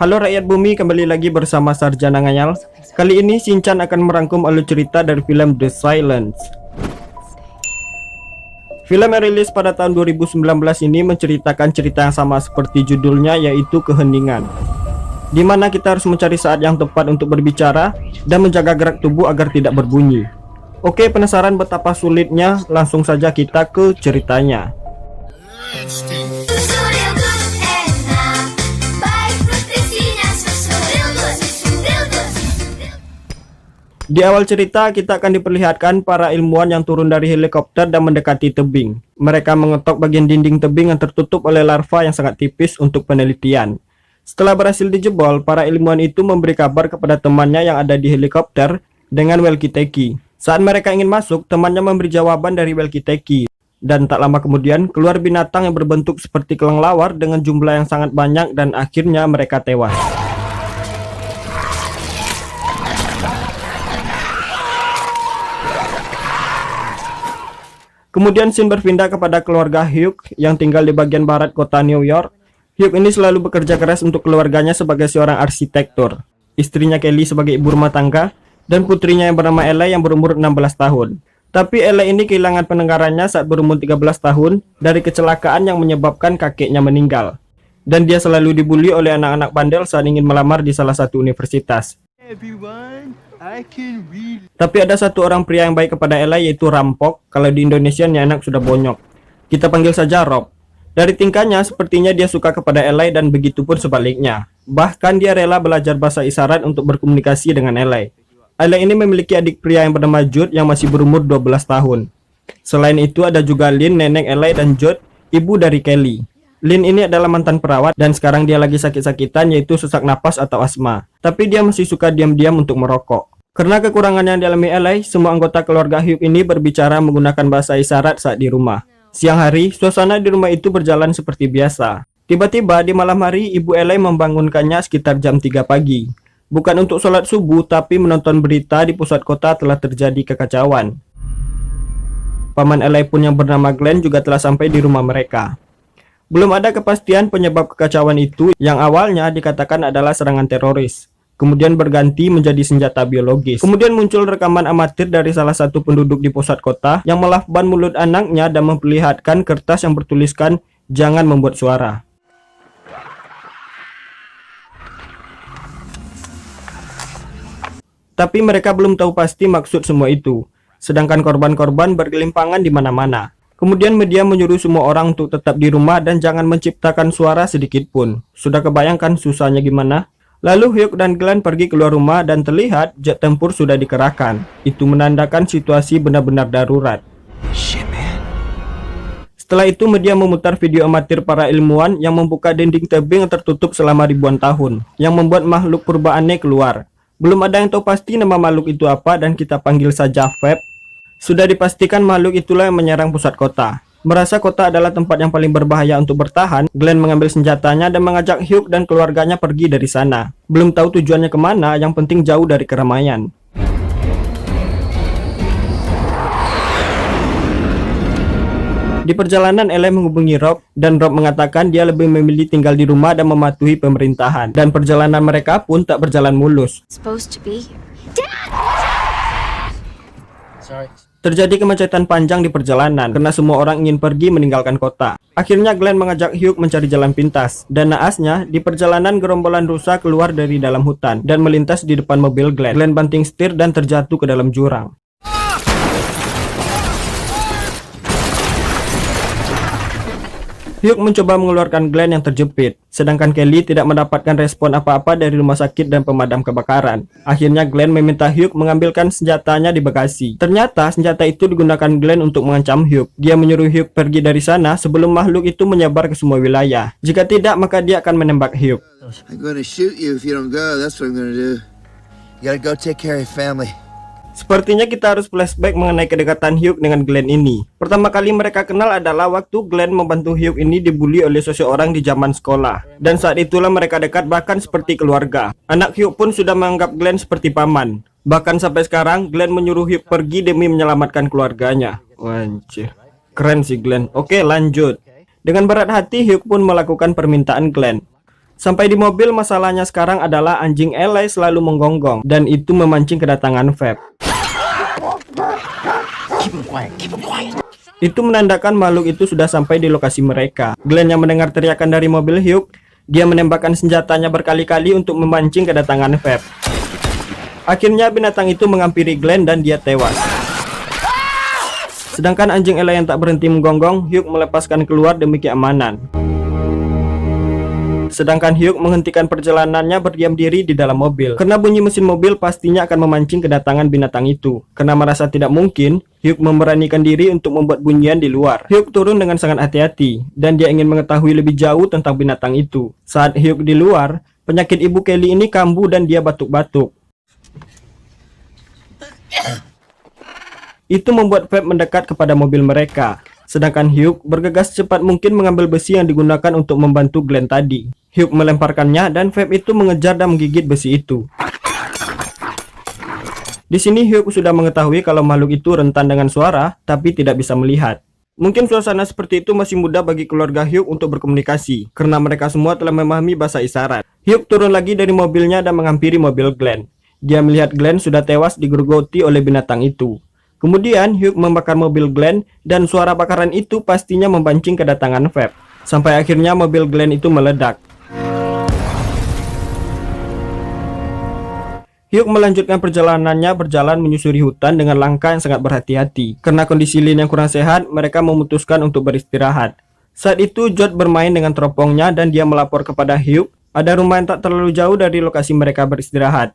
Halo rakyat bumi, kembali lagi bersama Sarjana Ngayal. Kali ini Shinchan akan merangkum alur cerita dari film The Silence. Film yang rilis pada tahun 2019 ini menceritakan cerita yang sama seperti judulnya, yaitu keheningan, di mana kita harus mencari saat yang tepat untuk berbicara dan menjaga gerak tubuh agar tidak berbunyi. Oke, penasaran betapa sulitnya? Langsung saja kita ke ceritanya. Di awal cerita, kita akan diperlihatkan para ilmuwan yang turun dari helikopter dan mendekati tebing. Mereka mengetok bagian dinding tebing yang tertutup oleh larva yang sangat tipis untuk penelitian. Setelah berhasil dijebol, para ilmuwan itu memberi kabar kepada temannya yang ada di helikopter dengan walkie-talkie. Saat mereka ingin masuk, temannya memberi jawaban dari walkie-talkie. Dan tak lama kemudian, keluar binatang yang berbentuk seperti kelelawar dengan jumlah yang sangat banyak dan akhirnya mereka tewas. Kemudian scene berpindah kepada keluarga Hugh yang tinggal di bagian barat kota New York. Hugh ini selalu bekerja keras untuk keluarganya sebagai seorang arsitektur, istrinya Kelly sebagai ibu rumah tangga, dan putrinya yang bernama Ella yang berumur 16 tahun. Tapi Ella ini kehilangan pendengarannya saat berumur 13 tahun dari kecelakaan yang menyebabkan kakeknya meninggal. Dan dia selalu dibully oleh anak-anak bandel saat ingin melamar di salah satu universitas. Tapi ada satu orang pria yang baik kepada Ella, yaitu Rampok. Kalau di Indonesia nih anak sudah bonyok. Kita panggil saja Rob. Dari tingkahnya sepertinya dia suka kepada Ella dan begitu pun sebaliknya. Bahkan dia rela belajar bahasa isyarat untuk berkomunikasi dengan Ella. Ella ini memiliki adik pria yang bernama Jude yang masih berumur 12 tahun. Selain itu ada juga Lynn, nenek Ella, dan Jude, ibu dari Kelly. Lynn ini adalah mantan perawat dan sekarang dia lagi sakit-sakitan, yaitu sesak napas atau asma. Tapi dia masih suka diam-diam untuk merokok. Karena kekurangan yang dialami Ella, semua anggota keluarga Hugh ini berbicara menggunakan bahasa isyarat saat di rumah. Siang hari, suasana di rumah itu berjalan seperti biasa. Tiba-tiba di malam hari, ibu Ella membangunkannya sekitar jam 3 pagi. Bukan untuk sholat subuh, tapi menonton berita di pusat kota telah terjadi kekacauan. Paman Ella pun yang bernama Glenn juga telah sampai di rumah mereka. Belum ada kepastian penyebab kekacauan itu yang awalnya dikatakan adalah serangan teroris. Kemudian berganti menjadi senjata biologis. Kemudian muncul rekaman amatir dari salah satu penduduk di pusat kota yang melakban mulut anaknya dan memperlihatkan kertas yang bertuliskan "Jangan membuat suara". Tapi mereka belum tahu pasti maksud semua itu. Sedangkan korban-korban bergelimpangan di mana-mana. Kemudian media menyuruh semua orang untuk tetap di rumah dan jangan menciptakan suara sedikit pun. Sudah kebayangkan susahnya gimana? Lalu Hugh dan Glenn pergi keluar rumah dan terlihat jet tempur sudah dikerahkan. Itu menandakan situasi benar-benar darurat. Setelah itu media memutar video amatir para ilmuwan yang membuka dinding tebing yang tertutup selama ribuan tahun, yang membuat makhluk purba aneh keluar. Belum ada yang tahu pasti nama makhluk itu apa dan kita panggil saja Fab. Sudah dipastikan makhluk itulah yang menyerang pusat kota. Merasa kota adalah tempat yang paling berbahaya untuk bertahan, Glenn mengambil senjatanya dan mengajak Hugh dan keluarganya pergi dari sana. Belum tahu tujuannya kemana, yang penting jauh dari keramaian. Di perjalanan, Ella menghubungi Rob, dan Rob mengatakan dia lebih memilih tinggal di rumah dan mematuhi pemerintahan. Dan perjalanan mereka pun tak berjalan mulus. Terjadi kemacetan panjang di perjalanan karena semua orang ingin pergi meninggalkan kota. Akhirnya Glenn mengajak Hugh mencari jalan pintas. Dan naasnya, di perjalanan gerombolan rusa keluar dari dalam hutan dan melintas di depan mobil Glenn. Glenn banting setir dan terjatuh ke dalam jurang. Hugh mencoba mengeluarkan Glenn yang terjepit, sedangkan Kelly tidak mendapatkan respon apa-apa dari rumah sakit dan pemadam kebakaran. Akhirnya Glenn meminta Hugh mengambilkan senjatanya di bagasi. Ternyata senjata itu digunakan Glenn untuk mengancam Hugh. Dia menyuruh Hugh pergi dari sana sebelum makhluk itu menyebar ke semua wilayah. Jika tidak, maka dia akan menembak Hugh. I'm gonna shoot you if you don't go. That's what I'm gonna do. You gotta go take care of your family. Sepertinya kita harus flashback mengenai kedekatan Hugh dengan Glenn ini. Pertama kali mereka kenal adalah waktu Glenn membantu Hugh ini dibully oleh seseorang di zaman sekolah. Dan saat itulah mereka dekat bahkan seperti keluarga. Anak Hugh pun sudah menganggap Glenn seperti paman. Bahkan sampai sekarang Glenn menyuruh Hugh pergi demi menyelamatkan keluarganya. Anjir, keren sih Glenn. Oke, lanjut. Dengan berat hati Hugh pun melakukan permintaan Glenn. Sampai di mobil, masalahnya sekarang adalah anjing Eli selalu menggonggong dan itu memancing kedatangan Feb. Itu menandakan makhluk itu sudah sampai di lokasi mereka. Glenn yang mendengar teriakan dari mobil Hugh, dia menembakkan senjatanya berkali-kali untuk memancing kedatangan Feb. Akhirnya binatang itu menghampiri Glenn dan dia tewas. Sedangkan anjing Eli yang tak berhenti menggonggong, Hugh melepaskan keluar demi keamanan. Sedangkan Hugh menghentikan perjalanannya berdiam diri di dalam mobil. Karena bunyi mesin mobil pastinya akan memancing kedatangan binatang itu. Karena merasa tidak mungkin, Hugh memberanikan diri untuk membuat bunyian di luar. Hugh turun dengan sangat hati-hati, dan dia ingin mengetahui lebih jauh tentang binatang itu. Saat Hugh di luar, penyakit ibu Kelly ini kambuh dan dia batuk-batuk. Itu membuat Feb mendekat kepada mobil mereka. Sedangkan Hugh bergegas secepat mungkin mengambil besi yang digunakan untuk membantu Glenn tadi. Hugh melemparkannya dan Feb itu mengejar dan menggigit besi itu. Di sini Hugh sudah mengetahui kalau makhluk itu rentan dengan suara tapi tidak bisa melihat. Mungkin suasana seperti itu masih mudah bagi keluarga Hugh untuk berkomunikasi karena mereka semua telah memahami bahasa isyarat. Hugh turun lagi dari mobilnya dan menghampiri mobil Glenn. Dia melihat Glenn sudah tewas digerogoti oleh binatang itu. Kemudian Hugh membakar mobil Glenn dan suara bakaran itu pastinya memancing kedatangan Feb. Sampai akhirnya mobil Glenn itu meledak. Hugh melanjutkan perjalanannya berjalan menyusuri hutan dengan langkah yang sangat berhati-hati. Karena kondisi Lynn yang kurang sehat, mereka memutuskan untuk beristirahat. Saat itu George bermain dengan teropongnya dan dia melapor kepada Hugh ada rumah yang tak terlalu jauh dari lokasi mereka beristirahat.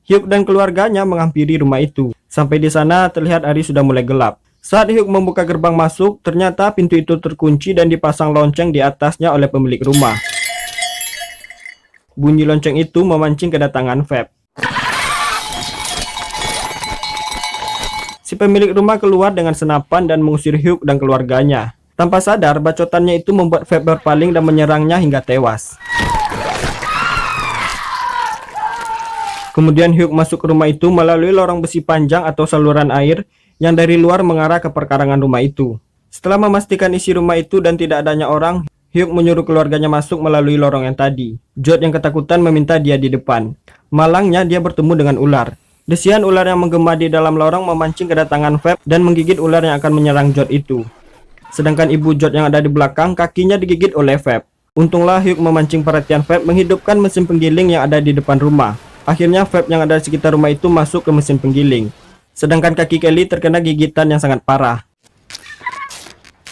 Hugh dan keluarganya menghampiri rumah itu. Sampai di sana terlihat hari sudah mulai gelap. Saat Hugh membuka gerbang masuk, ternyata pintu itu terkunci dan dipasang lonceng di atasnya oleh pemilik rumah. Bunyi lonceng itu memancing kedatangan Feb. Si pemilik rumah keluar dengan senapan dan mengusir Hugh dan keluarganya. Tanpa sadar, bacotannya itu membuat Feb berpaling dan menyerangnya hingga tewas. Kemudian Hugh masuk ke rumah itu melalui lorong besi panjang atau saluran air yang dari luar mengarah ke perkarangan rumah itu. Setelah memastikan isi rumah itu dan tidak adanya orang, Hugh menyuruh keluarganya masuk melalui lorong yang tadi. George yang ketakutan meminta dia di depan. Malangnya dia bertemu dengan ular. Desian ular yang menggema di dalam lorong memancing kedatangan Feb dan menggigit ular yang akan menyerang George itu. Sedangkan ibu George yang ada di belakang, kakinya digigit oleh Feb. Untunglah Hugh memancing perhatian Feb menghidupkan mesin penggiling yang ada di depan rumah. Akhirnya Feb yang ada di sekitar rumah itu masuk ke mesin penggiling. Sedangkan kaki Kelly terkena gigitan yang sangat parah.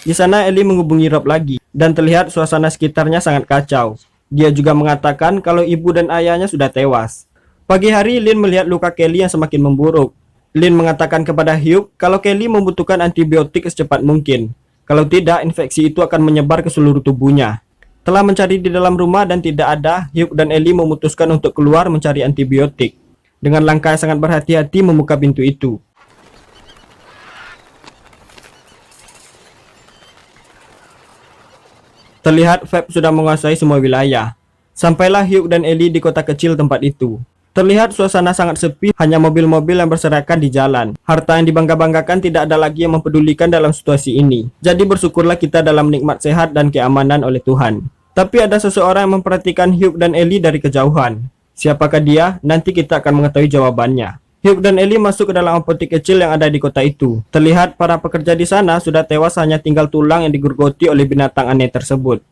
Di sana Ellie menghubungi Rob lagi dan terlihat suasana sekitarnya sangat kacau. Dia juga mengatakan kalau ibu dan ayahnya sudah tewas. Pagi hari Lynn melihat luka Kelly yang semakin memburuk. Lynn mengatakan kepada Hugh kalau Kelly membutuhkan antibiotik secepat mungkin. Kalau tidak, infeksi itu akan menyebar ke seluruh tubuhnya. Setelah mencari di dalam rumah dan tidak ada, Hugh dan Ellie memutuskan untuk keluar mencari antibiotik. Dengan langkah yang sangat berhati-hati membuka pintu itu. Terlihat Feb sudah menguasai semua wilayah. Sampailah Hugh dan Ellie di kota kecil tempat itu. Terlihat suasana sangat sepi, hanya mobil-mobil yang berserakan di jalan. Harta yang dibangga-banggakan tidak ada lagi yang mempedulikan dalam situasi ini. Jadi bersyukurlah kita dalam nikmat sehat dan keamanan oleh Tuhan. Tapi ada seseorang yang memperhatikan Hugh dan Ellie dari kejauhan. Siapakah dia? Nanti kita akan mengetahui jawabannya. Hugh dan Ellie masuk ke dalam apotek kecil yang ada di kota itu. Terlihat para pekerja di sana sudah tewas, hanya tinggal tulang yang digerogoti oleh binatang aneh tersebut.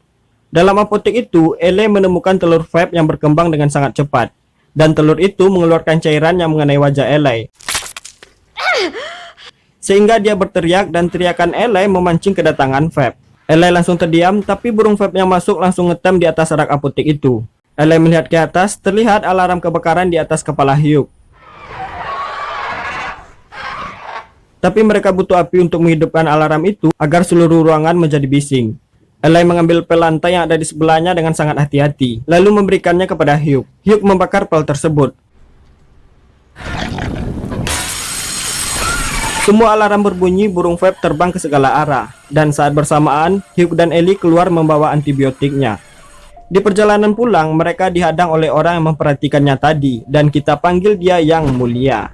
Dalam apotek itu, Ellie menemukan telur Feb yang berkembang dengan sangat cepat. Dan telur itu mengeluarkan cairan yang mengenai wajah Ellie. Sehingga dia berteriak dan teriakan Ellie memancing kedatangan Feb. Ellie langsung terdiam, tapi burung Feb yang masuk langsung ngetem di atas rak apotek itu. Ellie melihat ke atas, terlihat alarm kebakaran di atas kepala Hugh. Tapi mereka butuh api untuk menghidupkan alarm itu agar seluruh ruangan menjadi bising. Ellie mengambil pel lantai yang ada di sebelahnya dengan sangat hati-hati, lalu memberikannya kepada Hugh. Hugh membakar pel tersebut. Semua alarm berbunyi, burung Feb terbang ke segala arah, dan saat bersamaan, Hugh dan Ellie keluar membawa antibiotiknya. Di perjalanan pulang, mereka dihadang oleh orang yang memperhatikannya tadi, dan kita panggil dia Yang Mulia.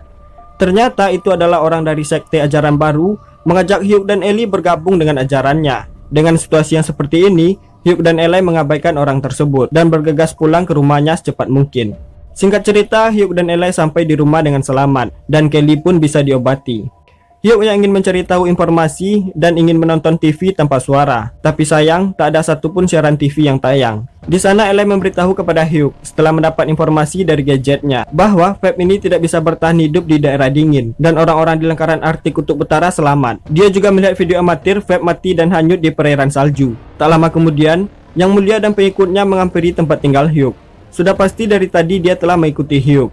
Ternyata itu adalah orang dari sekte ajaran baru, mengajak Hugh dan Ellie bergabung dengan ajarannya. Dengan situasi yang seperti ini, Hugh dan Eli mengabaikan orang tersebut dan bergegas pulang ke rumahnya secepat mungkin. Singkat cerita, Hugh dan Eli sampai di rumah dengan selamat dan Kelly pun bisa diobati. Hugh yang ingin mencari tahu informasi dan ingin menonton TV tanpa suara, tapi sayang tak ada satupun siaran TV yang tayang. Di sana Eli memberitahu kepada Hugh setelah mendapat informasi dari gadgetnya bahwa vape ini tidak bisa bertahan hidup di daerah dingin dan orang-orang di lingkaran Arktik Kutub Utara selamat. Dia juga melihat video amatir vape mati dan hanyut di perairan salju. Tak lama kemudian, Yang Mulia dan pengikutnya menghampiri tempat tinggal Hugh. Sudah pasti dari tadi dia telah mengikuti Hugh.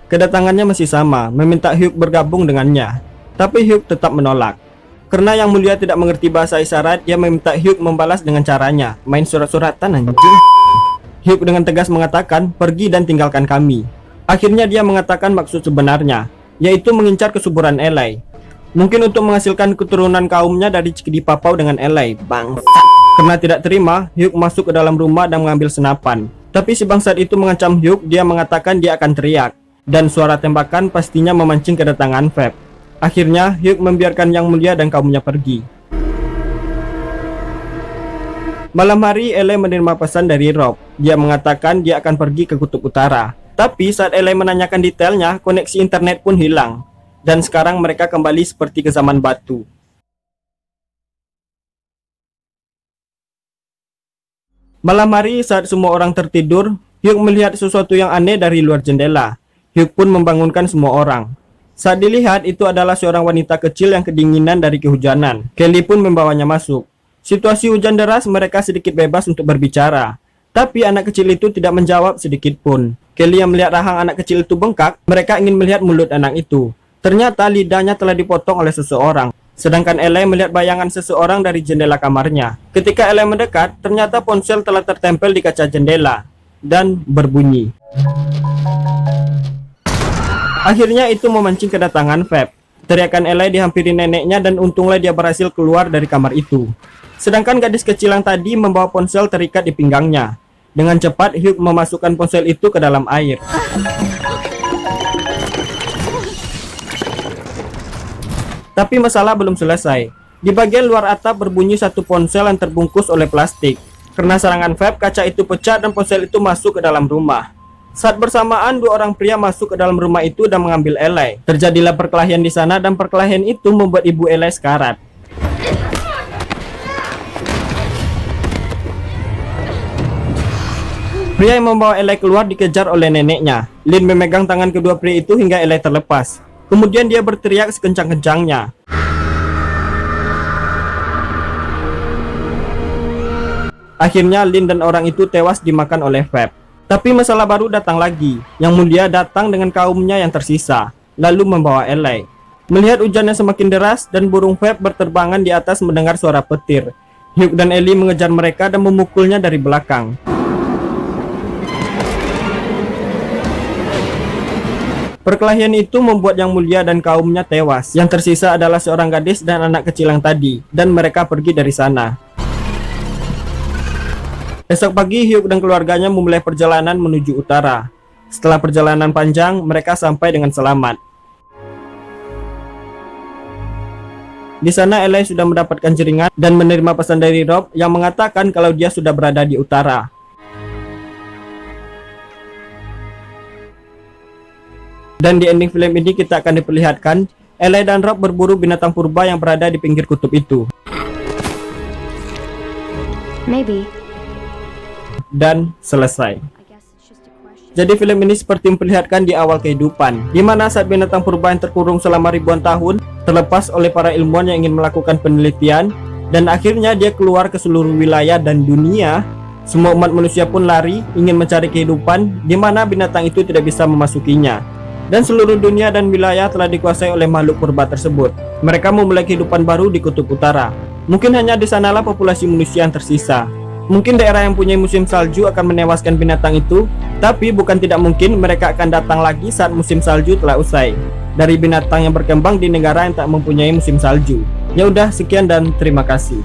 Kedatangannya masih sama, meminta Hugh bergabung dengannya. Tapi Hugh tetap menolak. Karena Yang Mulia tidak mengerti bahasa isyarat, dia meminta Hugh membalas dengan caranya, main surat-suratan anjing. Hugh dengan tegas mengatakan, pergi dan tinggalkan kami. Akhirnya dia mengatakan maksud sebenarnya, yaitu mengincar kesuburan Eli. Mungkin untuk menghasilkan keturunan kaumnya dari Cikidi Papau dengan Eli. Bangsat. Karena tidak terima, Hugh masuk ke dalam rumah dan mengambil senapan. Tapi si bangsat itu mengancam Hugh, dia mengatakan dia akan teriak. Dan suara tembakan pastinya memancing kedatangan vape. Akhirnya Hugh membiarkan Yang Mulia dan kaumnya pergi. Malam hari Eli menerima pesan dari Rob. Dia mengatakan dia akan pergi ke Kutub Utara. Tapi saat Eli menanyakan detailnya, koneksi internet pun hilang. Dan sekarang mereka kembali seperti ke zaman batu. Malam hari saat semua orang tertidur, Hugh melihat sesuatu yang aneh dari luar jendela. Hugh pun membangunkan semua orang. Saat dilihat, itu adalah seorang wanita kecil yang kedinginan dari kehujanan. Kelly pun membawanya masuk. Situasi hujan deras, mereka sedikit bebas untuk berbicara. Tapi anak kecil itu tidak menjawab sedikit pun. Kelly yang melihat rahang anak kecil itu bengkak, mereka ingin melihat mulut anak itu. Ternyata lidahnya telah dipotong oleh seseorang. Sedangkan Eli melihat bayangan seseorang dari jendela kamarnya. Ketika Eli mendekat, ternyata ponsel telah tertempel di kaca jendela dan berbunyi. Akhirnya itu memancing kedatangan vape. Teriakan Eli dihampiri neneknya dan untunglah dia berhasil keluar dari kamar itu. Sedangkan gadis kecil yang tadi membawa ponsel terikat di pinggangnya. Dengan cepat Hugh memasukkan ponsel itu ke dalam air. Tapi masalah belum selesai. Di bagian luar atap berbunyi satu ponsel yang terbungkus oleh plastik. Karena serangan vape, kaca itu pecah dan ponsel itu masuk ke dalam rumah. Saat bersamaan, dua orang pria masuk ke dalam rumah itu dan mengambil Eli. Terjadilah perkelahian di sana dan perkelahian itu membuat ibu Eli sekarat. Pria yang membawa Eli keluar dikejar oleh neneknya. Lynn memegang tangan kedua pria itu hingga Eli terlepas. Kemudian dia berteriak sekencang-kencangnya. Akhirnya Lynn dan orang itu tewas dimakan oleh vape. Tapi masalah baru datang lagi. Yang Mulia datang dengan kaumnya yang tersisa, lalu membawa Eli. Melihat hujannya semakin deras dan burung vape berterbangan di atas mendengar suara petir, Hugh dan Eli mengejar mereka dan memukulnya dari belakang. Perkelahian itu membuat Yang Mulia dan kaumnya tewas. Yang tersisa adalah seorang gadis dan anak kecil yang tadi, dan mereka pergi dari sana. Esok pagi, Hugh dan keluarganya memulai perjalanan menuju utara. Setelah perjalanan panjang, mereka sampai dengan selamat. Di sana, Eli sudah mendapatkan jeringan dan menerima pesan dari Rob yang mengatakan kalau dia sudah berada di utara. Dan di ending film ini kita akan diperlihatkan Eli dan Rob berburu binatang purba yang berada di pinggir kutub itu. Maybe. Dan selesai. Jadi film ini seperti memperlihatkan di awal kehidupan, di mana saat binatang purba yang terkurung selama ribuan tahun terlepas oleh para ilmuwan yang ingin melakukan penelitian, dan akhirnya dia keluar ke seluruh wilayah dan dunia. Semua umat manusia pun lari ingin mencari kehidupan, di mana binatang itu tidak bisa memasukinya. Dan seluruh dunia dan wilayah telah dikuasai oleh makhluk purba tersebut. Mereka memulai kehidupan baru di kutub utara. Mungkin hanya di sanalah populasi manusia yang tersisa. Mungkin daerah yang punya musim salju akan menewaskan binatang itu, tapi bukan tidak mungkin mereka akan datang lagi saat musim salju telah usai. Dari binatang yang berkembang di negara yang tak mempunyai musim salju. Ya udah, sekian dan terima kasih.